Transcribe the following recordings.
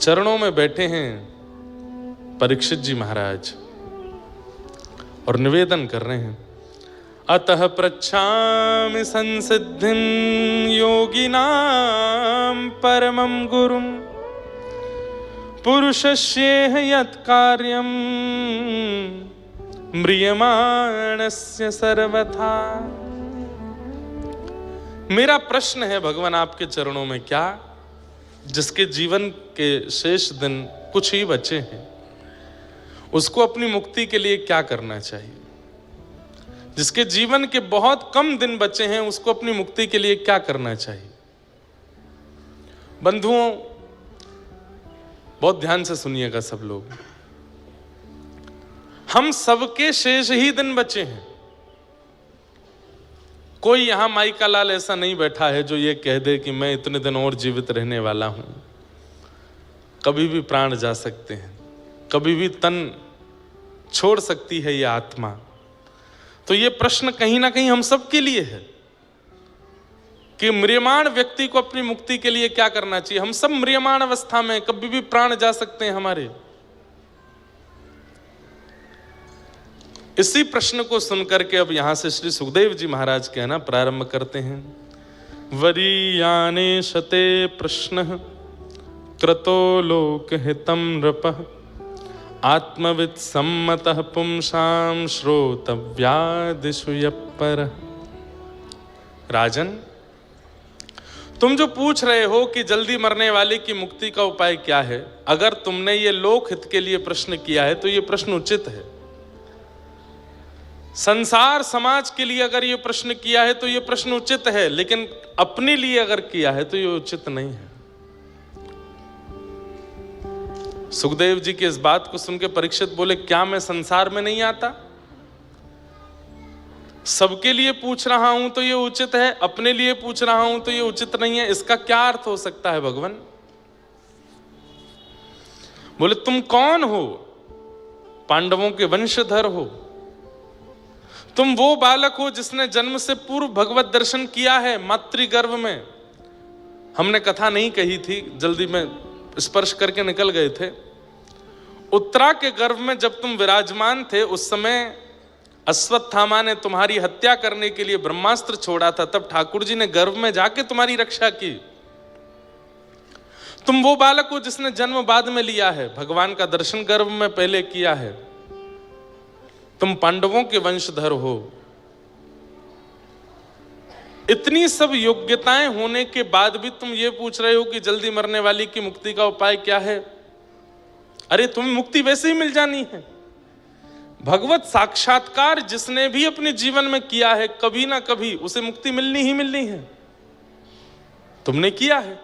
चरणों में बैठे हैं परीक्षित जी महाराज और निवेदन कर रहे हैं, अतः पृच्छामि संसिद्धिं योगिनां परमं गुरुं पुरुषस्येह यत् कार्यं म्रियमाणस्य सर्वथा। मेरा प्रश्न है भगवान आपके चरणों में, क्या जिसके जीवन के शेष दिन कुछ ही बचे हैं उसको अपनी मुक्ति के लिए क्या करना चाहिए? जिसके जीवन के बहुत कम दिन बचे हैं उसको अपनी मुक्ति के लिए क्या करना चाहिए? बंधुओं, बहुत ध्यान से सुनिएगा सब लोग। हम सबके शेष ही दिन बचे हैं। कोई यहां माई का लाल ऐसा नहीं बैठा है जो ये कह दे कि मैं इतने दिन और जीवित रहने वाला हूं। कभी भी प्राण जा सकते हैं, कभी भी तन छोड़ सकती है ये आत्मा। तो ये प्रश्न कहीं ना कहीं हम सब के लिए है कि म्रियमाण व्यक्ति को अपनी मुक्ति के लिए क्या करना चाहिए। हम सब म्रियमाण अवस्था में, कभी भी प्राण जा सकते हैं हमारे। इसी प्रश्न को सुनकर के अब यहां से श्री सुखदेव जी महाराज कहना प्रारंभ करते हैं। वरीयाने शते प्रश्न क्रतो लोक हितम नृपः आत्मविद सम्मतः पुंसां श्रोतव्यादिषु यप्परः। राजन, तुम जो पूछ रहे हो कि जल्दी मरने वाले की मुक्ति का उपाय क्या है, अगर तुमने ये लोक हित के लिए प्रश्न किया है तो ये प्रश्न उचित है। संसार समाज के लिए अगर ये प्रश्न किया है तो ये प्रश्न उचित है, लेकिन अपने लिए अगर किया है तो ये उचित नहीं है। सुखदेव जी की इस बात को सुनकर परीक्षित बोले, क्या मैं संसार में नहीं आता? सबके लिए पूछ रहा हूं तो ये उचित है, अपने लिए पूछ रहा हूं तो ये उचित नहीं है। इसका क्या अर्थ हो सकता है भगवान? बोले, तुम कौन हो? पांडवों के वंशधर हो। तुम वो बालक हो जिसने जन्म से पूर्व भगवत दर्शन किया है मातृगर्भ में। हमने कथा नहीं कही थी, जल्दी में स्पर्श करके निकल गए थे। उत्तरा के गर्भ में जब तुम विराजमान थे उस समय अश्वत्थामा ने तुम्हारी हत्या करने के लिए ब्रह्मास्त्र छोड़ा था, तब ठाकुर जी ने गर्भ में जाके तुम्हारी रक्षा की। तुम वो बालक हो जिसने जन्म बाद में लिया है, भगवान का दर्शन गर्भ में पहले किया है। तुम पांडवों के वंशधर हो। इतनी सब योग्यताएं होने के बाद भी तुम ये पूछ रहे हो कि जल्दी मरने वाली की मुक्ति का उपाय क्या है? अरे तुम्हें मुक्ति वैसे ही मिल जानी है। भगवत साक्षात्कार जिसने भी अपने जीवन में किया है, कभी ना कभी उसे मुक्ति मिलनी ही मिलनी है। तुमने किया है,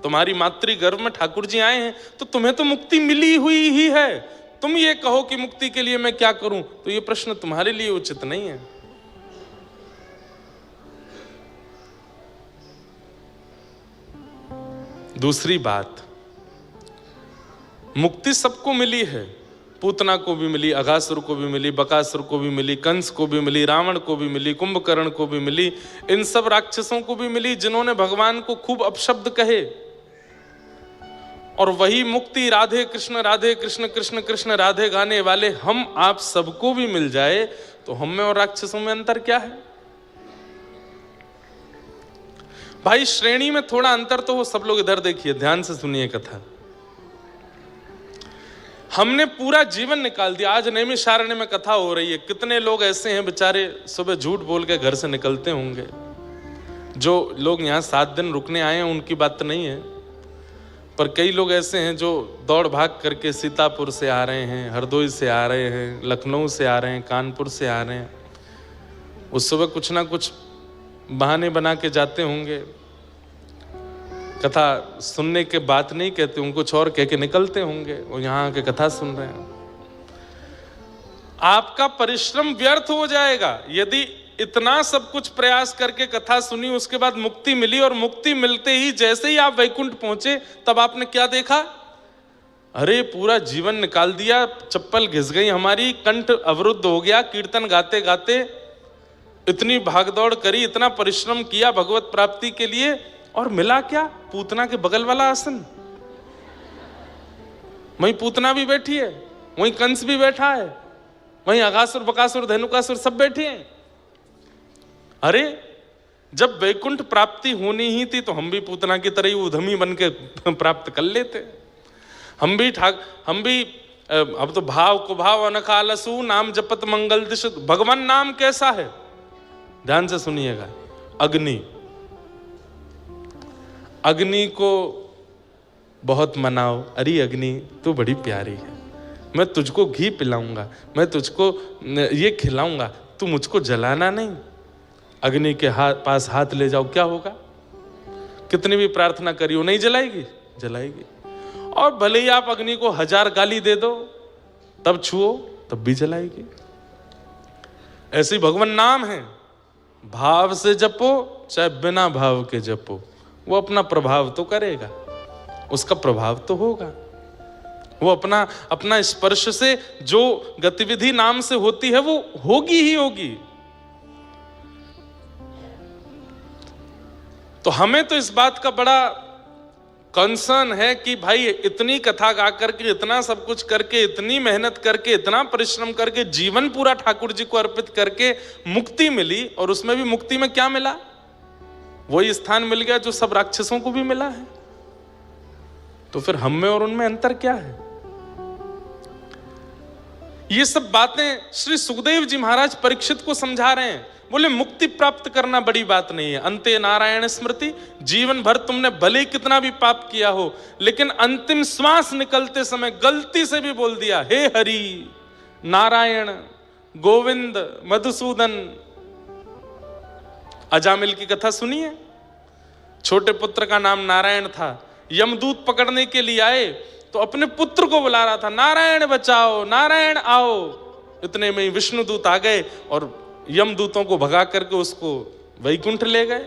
तुम्हारी मातृगर्भ में ठाकुर जी आए हैं, तो तुम्हें तो मुक्ति मिली हुई ही है। तुम ये कहो कि मुक्ति के लिए मैं क्या करूं, तो ये प्रश्न तुम्हारे लिए उचित नहीं है। दूसरी बात, मुक्ति सबको मिली है। पूतना को भी मिली, अघासुर को भी मिली, बकासुर को भी मिली, कंस को भी मिली, रावण को भी मिली, कुंभकर्ण को भी मिली, इन सब राक्षसों को भी मिली जिन्होंने भगवान को खूब अपशब्द कहे। और वही मुक्ति राधे कृष्ण कृष्ण कृष्ण राधे गाने वाले हम आप सबको भी मिल जाए तो हम में और राक्षसों में अंतर क्या है? भाई श्रेणी में थोड़ा अंतर तो हो। सब लोग इधर देखिए, ध्यान से सुनिए कथा। हमने पूरा जीवन निकाल दिया। आज नैमिषारण्य में कथा हो रही है। कितने लोग ऐसे हैं बेचारे सुबह झूठ बोल के घर से निकलते होंगे। जो लोग यहाँ 7 दिन रुकने आए हैं उनकी बात नहीं है, पर कई लोग ऐसे हैं जो दौड़ भाग करके सीतापुर से आ रहे हैं, हरदोई से आ रहे हैं, लखनऊ से आ रहे हैं, कानपुर से आ रहे हैं। उस सुबह कुछ ना कुछ बहाने बना के जाते होंगे। कथा सुनने के बात नहीं कहते, उनको कुछ और कह के निकलते होंगे। वो यहाँ आके कथा सुन रहे हैं। आपका परिश्रम व्यर्थ हो जाएगा यदि इतना सब कुछ प्रयास करके कथा सुनी, उसके बाद मुक्ति मिली और मुक्ति मिलते ही जैसे ही आप वैकुंठ पहुंचे तब आपने क्या देखा? अरे पूरा जीवन निकाल दिया, चप्पल घिस गई हमारी, कंठ अवरुद्ध हो गया, कीर्तन गाते गाते इतनी भागदौड़ करी, इतना परिश्रम किया भगवत प्राप्ति के लिए, और मिला क्या? पूतना के बगल वाला आसन। वहीं पूतना भी बैठी है, वहीं कंस भी बैठा है, वहीं अघासुर बकासुर धेनुकासुर सब बैठे हैं। अरे जब वैकुंठ प्राप्ति होनी ही थी तो हम भी पूतना की तरह ही उधमी बन के प्राप्त कर लेते। हम भी अब तो भाव को भाव अनखालसु नाम जपत मंगल दिश। भगवान नाम कैसा है, ध्यान से सुनिएगा। अग्नि को बहुत मनाओ, अरे अग्नि तू बड़ी प्यारी है, मैं तुझको घी पिलाऊंगा, मैं तुझको ये खिलाऊंगा, तू मुझको जलाना नहीं। अग्नि के पास हाथ ले जाओ, क्या होगा? कितनी भी प्रार्थना करियो नहीं जलाएगी, जलाएगी। और भले ही आप अग्नि को 1000 गाली दे दो, तब छुओ तब भी जलाएगी। ऐसे ही भगवान नाम है, भाव से जपो चाहे बिना भाव के जपो, वो अपना प्रभाव तो करेगा, उसका प्रभाव तो होगा। वो अपना स्पर्श से जो गतिविधि नाम से होती है वो होगी ही होगी। तो हमें तो इस बात का बड़ा कंसर्न है कि भाई इतनी कथा गा करके, इतना सब कुछ करके, इतनी मेहनत करके, इतना परिश्रम करके, जीवन पूरा ठाकुर जी को अर्पित करके मुक्ति मिली, और उसमें भी मुक्ति में क्या मिला? वही स्थान मिल गया जो सब राक्षसों को भी मिला है। तो फिर हम में और उनमें अंतर क्या है? ये सब बातें श्री सुखदेव जी महाराज परीक्षित को समझा रहे हैं। बोले मुक्ति प्राप्त करना बड़ी बात नहीं है, अंते नारायण स्मृति। जीवन भर तुमने भले कितना भी पाप किया हो, लेकिन अंतिम श्वास निकलते समय गलती से भी बोल दिया हे हरि, नारायण, गोविंद, मधुसूदन। अजामिल की कथा सुनिए। छोटे पुत्र का नाम नारायण था। यमदूत पकड़ने के लिए आए तो अपने पुत्र को बुला रहा था, नारायण बचाओ, नारायण आओ। इतने में ही विष्णुदूत आ गए और यमदूतों को भगा करके उसको वैकुंठ ले गए।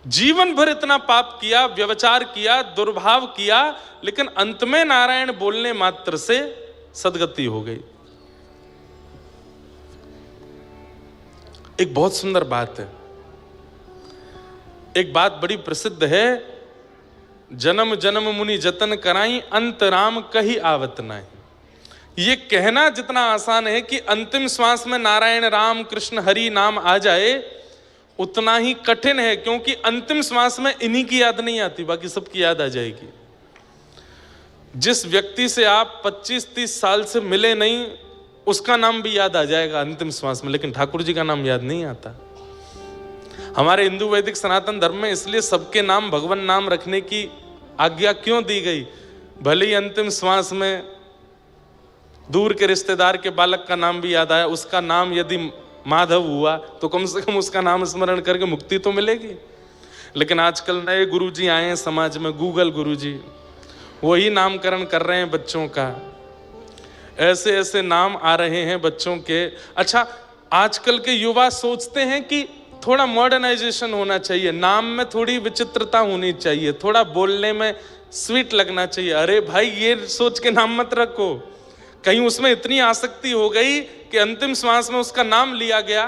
जीवन भर इतना पाप किया, व्यभिचार किया, दुर्भाव किया, लेकिन अंत में नारायण बोलने मात्र से सदगति हो गई। एक बहुत सुंदर बात है, एक बात बड़ी प्रसिद्ध है, जन्म जन्म मुनि जतन कराई, अंत राम कही आवत नहीं। ये कहना जितना आसान है कि अंतिम श्वास में नारायण, राम, कृष्ण, हरि नाम आ जाए, उतना ही कठिन है, क्योंकि अंतिम श्वास में इन्हीं की याद नहीं आती, बाकी सबकी याद आ जाएगी। जिस व्यक्ति से आप 25-30 साल से मिले नहीं, उसका नाम भी याद आ जाएगा अंतिम श्वास में, लेकिन ठाकुर जी का नाम याद नहीं आता। हमारे हिंदू वैदिक सनातन धर्म में इसलिए सबके नाम भगवान नाम रखने की आज्ञा क्यों दी गई? भले ही अंतिम श्वास में दूर के रिश्तेदार के बालक का नाम भी याद आया, उसका नाम यदि माधव हुआ तो कम से कम उसका नाम स्मरण करके मुक्ति तो मिलेगी। लेकिन आजकल नए गुरुजी आए हैं समाज में, गूगल गुरुजी, वही नामकरण कर रहे हैं बच्चों का। ऐसे ऐसे नाम आ रहे हैं बच्चों के। अच्छा, आजकल के युवा सोचते हैं कि थोड़ा मॉडर्नाइजेशन होना चाहिए, नाम में थोड़ी विचित्रता होनी चाहिए, थोड़ा बोलने में स्वीट लगना चाहिए। अरे भाई, ये सोच के नाम मत रखो, कहीं उसमें इतनी आसक्ति हो गई कि अंतिम श्वास में उसका नाम लिया गया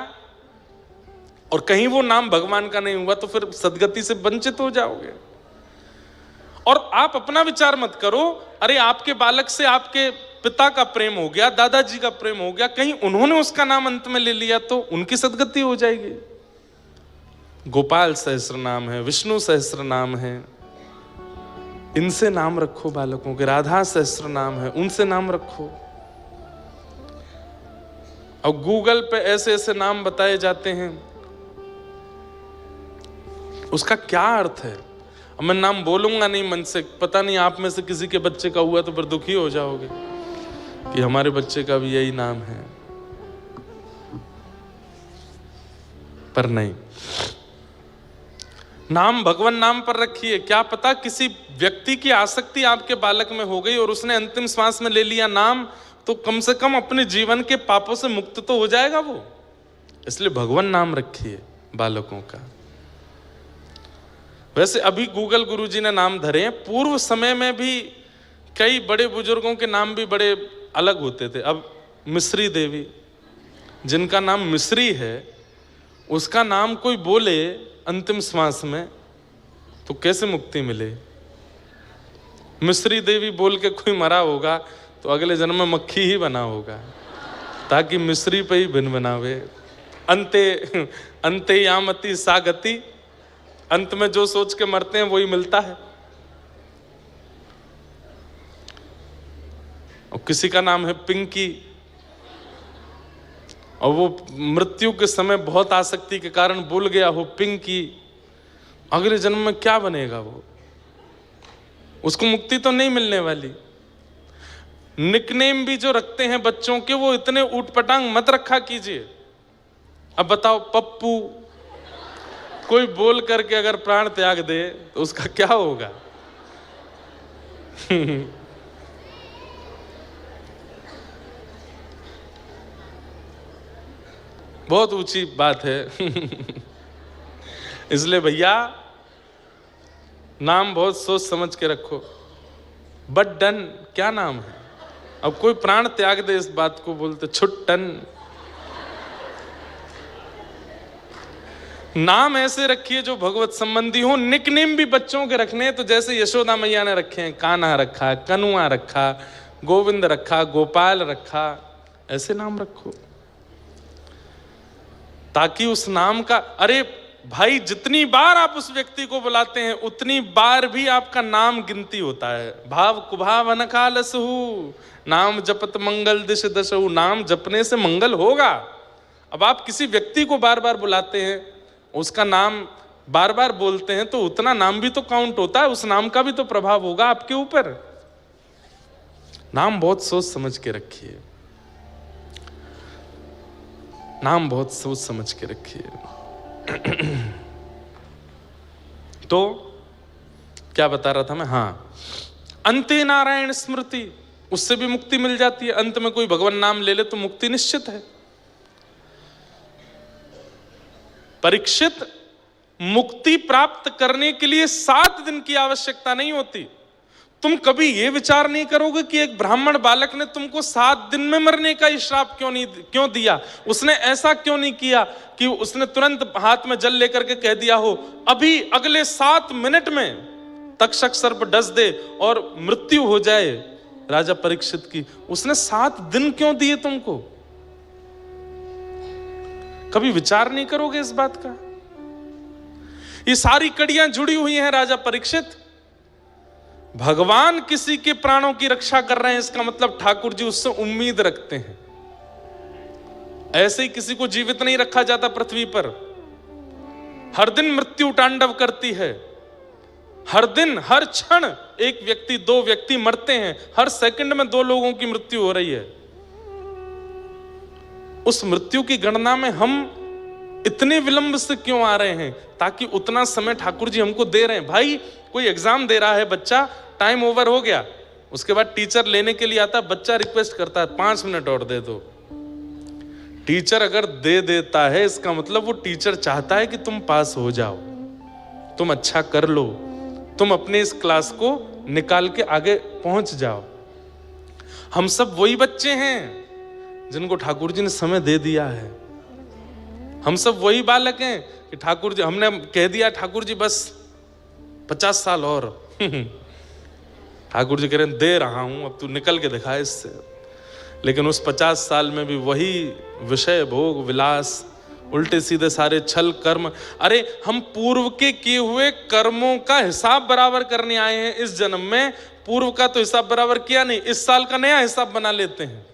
और कहीं वो नाम भगवान का नहीं हुआ, तो फिर सदगति से वंचित हो जाओगे। और आप अपना विचार मत करो, अरे आपके बालक से आपके पिता का प्रेम हो गया, दादाजी का प्रेम हो गया, कहीं उन्होंने उसका नाम अंत में ले लिया तो उनकी सदगति हो जाएगी। गोपाल सहस्र नाम है, विष्णु सहस्र नाम है, इनसे नाम रखो बालकों के। राधा सहस्र नाम है, उनसे नाम रखो। और गूगल पे ऐसे ऐसे नाम बताए जाते हैं, उसका क्या अर्थ है? अब मैं नाम बोलूंगा नहीं मन से, पता नहीं आप में से किसी के बच्चे का हुआ तो फिर दुखी हो जाओगे कि हमारे बच्चे का भी यही नाम है। पर नहीं, नाम भगवान नाम पर रखिए। क्या पता किसी व्यक्ति की आसक्ति आपके बालक में हो गई और उसने अंतिम श्वास में ले लिया नाम, तो कम से कम अपने जीवन के पापों से मुक्त तो हो जाएगा वो। इसलिए भगवान नाम रखिए बालकों का। वैसे अभी गूगल गुरुजी ने नाम धरे हैं, पूर्व समय में भी कई बड़े बुजुर्गों के नाम भी बड़े अलग होते थे। अब मिश्री देवी, जिनका नाम मिश्री है, उसका नाम कोई बोले अंतिम श्वास में तो कैसे मुक्ति मिले? मिश्री देवी बोल के कोई मरा होगा तो अगले जन्म में मक्खी ही बना होगा, ताकि मिश्री पे ही भिन बनावे। अंते यामति सा गति, अंत में जो सोच के मरते हैं वही मिलता है। और किसी का नाम है पिंकी, और वो मृत्यु के समय बहुत आसक्ति के कारण भूल गया हो पिंकी, अगले जन्म में क्या बनेगा वो? उसको मुक्ति तो नहीं मिलने वाली। निकनेम भी जो रखते हैं बच्चों के, वो इतने ऊटपटांग मत रखा कीजिए। अब बताओ, पप्पू कोई बोल करके अगर प्राण त्याग दे तो उसका क्या होगा? बहुत ऊंची बात है। इसलिए भैया नाम बहुत सोच समझ के रखो। बट डन क्या नाम है? अब कोई प्राण त्याग दे इस बात को बोलते छुट्टन। नाम ऐसे रखिए जो भगवत संबंधी हो। निकनेम भी बच्चों के रखने, तो जैसे यशोदा मैया ने रखे हैं, कान्हा रखा, कनुआ रखा, गोविंद रखा, गोपाल रखा, ऐसे नाम रखो ताकि उस नाम का, अरे भाई जितनी बार आप उस व्यक्ति को बुलाते हैं उतनी बार भी आपका नाम गिनती होता है। भाव कुभाव अनकालसहु, नाम जपत मंगल दिश दशहु, नाम जपने से मंगल होगा। अब आप किसी व्यक्ति को बार बार बुलाते हैं, उसका नाम बार बार बोलते हैं, तो उतना नाम भी तो काउंट होता है, उस नाम का भी तो प्रभाव होगा आपके ऊपर। नाम बहुत सोच समझ के रखिए, नाम बहुत सोच समझ के रखिए। तो क्या बता रहा था मैं? हाँ, अंते नारायण स्मृति, उससे भी मुक्ति मिल जाती है। अंत में कोई भगवान नाम ले ले तो मुक्ति निश्चित है। परीक्षित, मुक्ति प्राप्त करने के लिए 7 दिन की आवश्यकता नहीं होती। तुम कभी यह विचार नहीं करोगे कि एक ब्राह्मण बालक ने तुमको 7 दिन में मरने का श्राप क्यों दिया? उसने ऐसा क्यों नहीं किया कि उसने तुरंत हाथ में जल लेकर के कह दिया हो अभी अगले 7 मिनट में तक्षक सर्प डस दे और मृत्यु हो जाए राजा परीक्षित की। उसने 7 दिन क्यों दिए तुमको? कभी विचार नहीं करोगे इस बात का? ये सारी कड़ियां जुड़ी हुई हैं राजा परीक्षित। भगवान किसी के प्राणों की रक्षा कर रहे हैं, इसका मतलब ठाकुर जी उससे उम्मीद रखते हैं। ऐसे ही किसी को जीवित नहीं रखा जाता पृथ्वी पर। हर दिन मृत्यु तांडव करती है, हर दिन हर क्षण एक व्यक्ति 2 व्यक्ति मरते हैं, हर सेकंड में 2 लोगों की मृत्यु हो रही है। उस मृत्यु की गणना में हम इतने विलंब से क्यों आ रहे हैं? ताकि उतना समय ठाकुर जी हमको दे रहे हैं। भाई कोई एग्जाम दे रहा है बच्चा, टाइम ओवर हो गया, उसके बाद टीचर लेने के लिए आता है, बच्चा रिक्वेस्ट करता है 5 मिनट और दे दो। टीचर अगर दे देता है इसका मतलब वो टीचर चाहता है कि तुम पास हो जाओ, तुम अच्छा कर लो, तुम अपने इस क्लास को निकाल के आगे पहुंच जाओ। हम सब वही बच्चे हैं जिनको ठाकुर जी ने समय दे दिया है। हम सब वही बालक हैं कि ठाकुर जी, हमने कह दिया ठाकुर जी बस 50 साल और ठाकुर जी कह रहे हैं दे रहा हूं, अब तू निकल के दिखा इससे। लेकिन उस 50 साल में भी वही विषय भोग विलास, उल्टे सीधे सारे छल कर्म। अरे हम पूर्व के किए हुए कर्मों का हिसाब बराबर करने आए हैं इस जन्म में। पूर्व का तो हिसाब बराबर किया नहीं, इस साल का नया हिसाब बना लेते हैं।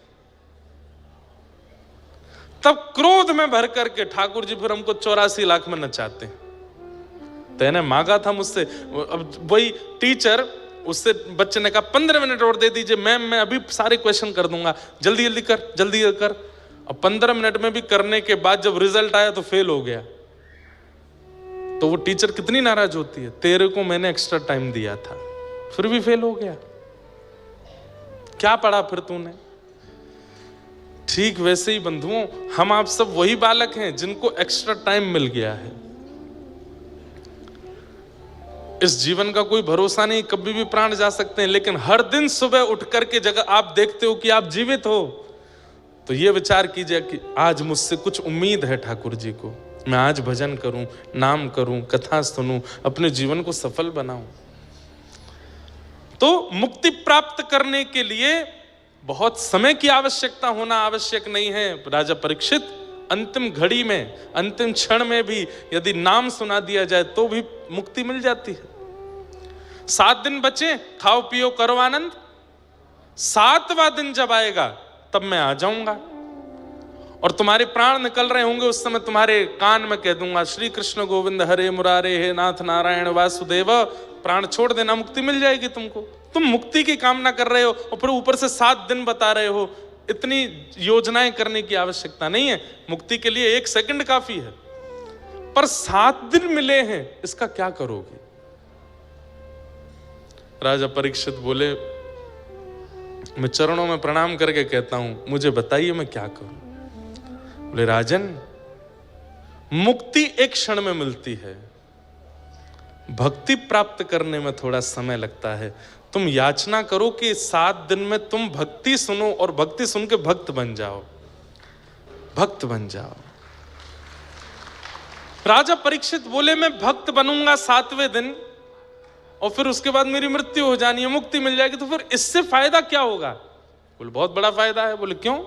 तब क्रोध में भर करके ठाकुर जी फिर हमको 84 लाख में नचाते हैं। तेने मांगा था मुझसे, अब वही टीचर, उससे बच्चे ने कहा 15 मिनट और दे दीजिए मैम, मैं अभी सारे क्वेश्चन कर दूंगा, जल्दी जल्दी कर, जल्दी कर। अब 15 मिनट में भी करने के बाद जब रिजल्ट आया तो फेल हो गया, तो वो टीचर कितनी नाराज होती है, तेरे को मैंने एक्स्ट्रा टाइम दिया था फिर भी फेल हो गया, क्या पढ़ा फिर तूने? ठीक वैसे ही बंधुओं, हम आप सब वही बालक हैं जिनको एक्स्ट्रा टाइम मिल गया है। इस जीवन का कोई भरोसा नहीं, कभी भी प्राण जा सकते हैं, लेकिन हर दिन सुबह उठ करके जगह आप देखते हो कि आप जीवित हो, तो ये विचार कीजिए कि आज मुझसे कुछ उम्मीद है ठाकुर जी को, मैं आज भजन करूं, नाम करूं, कथा सुनूं, अपने जीवन को सफल बनाऊं। तो मुक्ति प्राप्त करने के लिए बहुत समय की आवश्यकता होना आवश्यक नहीं है। राजा परीक्षित, अंतिम घड़ी में, अंतिम क्षण में भी यदि नाम सुना दिया जाए तो भी मुक्ति मिल जाती है। 7 दिन बचे, खाओ पियो करो आनंद, 7वां दिन जब आएगा तब मैं आ जाऊंगा और तुम्हारे प्राण निकल रहे होंगे, उस समय तुम्हारे कान में कह दूंगा श्री कृष्ण गोविंद हरे मुरारे, हे नाथ नारायण वासुदेव, प्राण छोड़ देना, मुक्ति मिल जाएगी तुमको। तुम मुक्ति की कामना कर रहे हो और फिर ऊपर से 7 दिन बता रहे हो। इतनी योजनाएं करने की आवश्यकता नहीं है, मुक्ति के लिए 1 सेकंड काफी है। पर 7 दिन मिले हैं, इसका क्या करोगे? राजा परीक्षित बोले, मैं चरणों में प्रणाम करके कहता हूं, मुझे बताइए मैं क्या करूं। बोले, राजन, मुक्ति एक क्षण में मिलती है, भक्ति प्राप्त करने में थोड़ा समय लगता है। तुम याचना करो कि 7 दिन में तुम भक्ति सुनो और भक्ति सुन के भक्त बन जाओ, भक्त बन जाओ। राजा परीक्षित बोले, मैं भक्त बनूंगा 7वें दिन और फिर उसके बाद मेरी मृत्यु हो जानी है, मुक्ति मिल जाएगी, तो फिर इससे फायदा क्या होगा? बोले, बहुत बड़ा फायदा है। बोले, क्यों?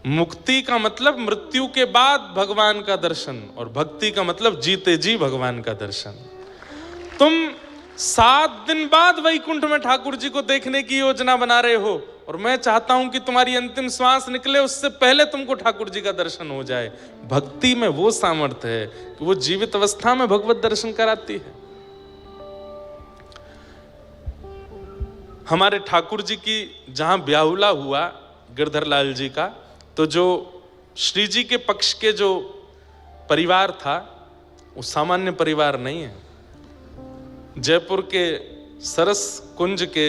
मुक्ति का मतलब मृत्यु के बाद भगवान का दर्शन और भक्ति का मतलब जीते जी भगवान का दर्शन। तुम 7 दिन बाद वैकुंठ में ठाकुर जी को देखने की योजना बना रहे हो और मैं चाहता हूं कि तुम्हारी अंतिम श्वास निकले उससे पहले तुमको ठाकुर जी का दर्शन हो जाए। भक्ति में वो सामर्थ्य है कि वो जीवित अवस्था में भगवत दर्शन कराती है। हमारे ठाकुर जी की जहां ब्याहुला हुआ गिरधर लाल जी का, तो जो श्री जी के पक्ष के जो परिवार था वो सामान्य परिवार नहीं है। जयपुर के सरस कुंज के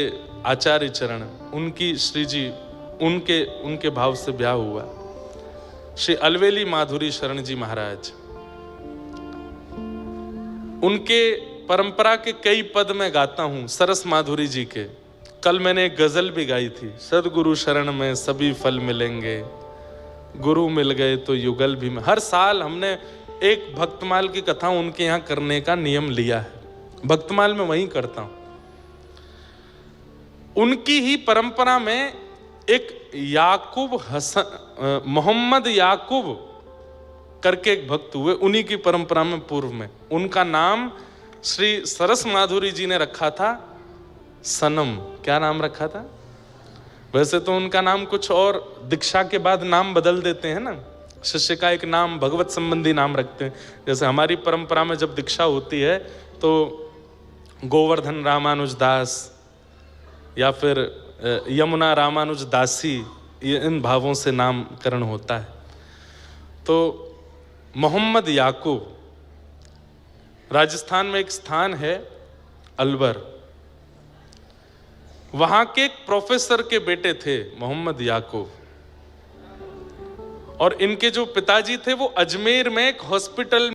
आचार्य चरण, उनकी श्री जी उनके भाव से ब्याह हुआ। श्री अलवेली माधुरी शरण जी महाराज, उनके परंपरा के कई पद में गाता हूं, सरस माधुरी जी के। कल मैंने एक गजल भी गाई थी, सदगुरु शरण में सभी फल मिलेंगे, गुरु मिल गए तो युगल भी। हर साल हमने एक भक्तमाल की कथा उनके यहाँ करने का नियम लिया है, भक्तमाल में वहीं करता हूं। उनकी ही परंपरा में एक मोहम्मद याकूब करके एक भक्त हुए, उन्हीं की परंपरा में पूर्व में। उनका नाम श्री सरस माधुरी जी ने रखा था सनम। क्या नाम रखा था? वैसे तो उनका नाम कुछ और, दीक्षा के बाद नाम बदल देते हैं ना, शिष्य का एक नाम भगवत संबंधी नाम रखते हैं। जैसे हमारी परंपरा में जब दीक्षा होती है तो गोवर्धन रामानुज दास या फिर यमुना रामानुज दासी, ये इन भावों से नामकरण होता है। तो मोहम्मद याकूब, राजस्थान में एक स्थान है अलवर, वहां के एक प्रोफेसर के बेटे थे मोहम्मद याकूब, और इनके जो पिताजी थे वो अजमेर में एक हॉस्पिटल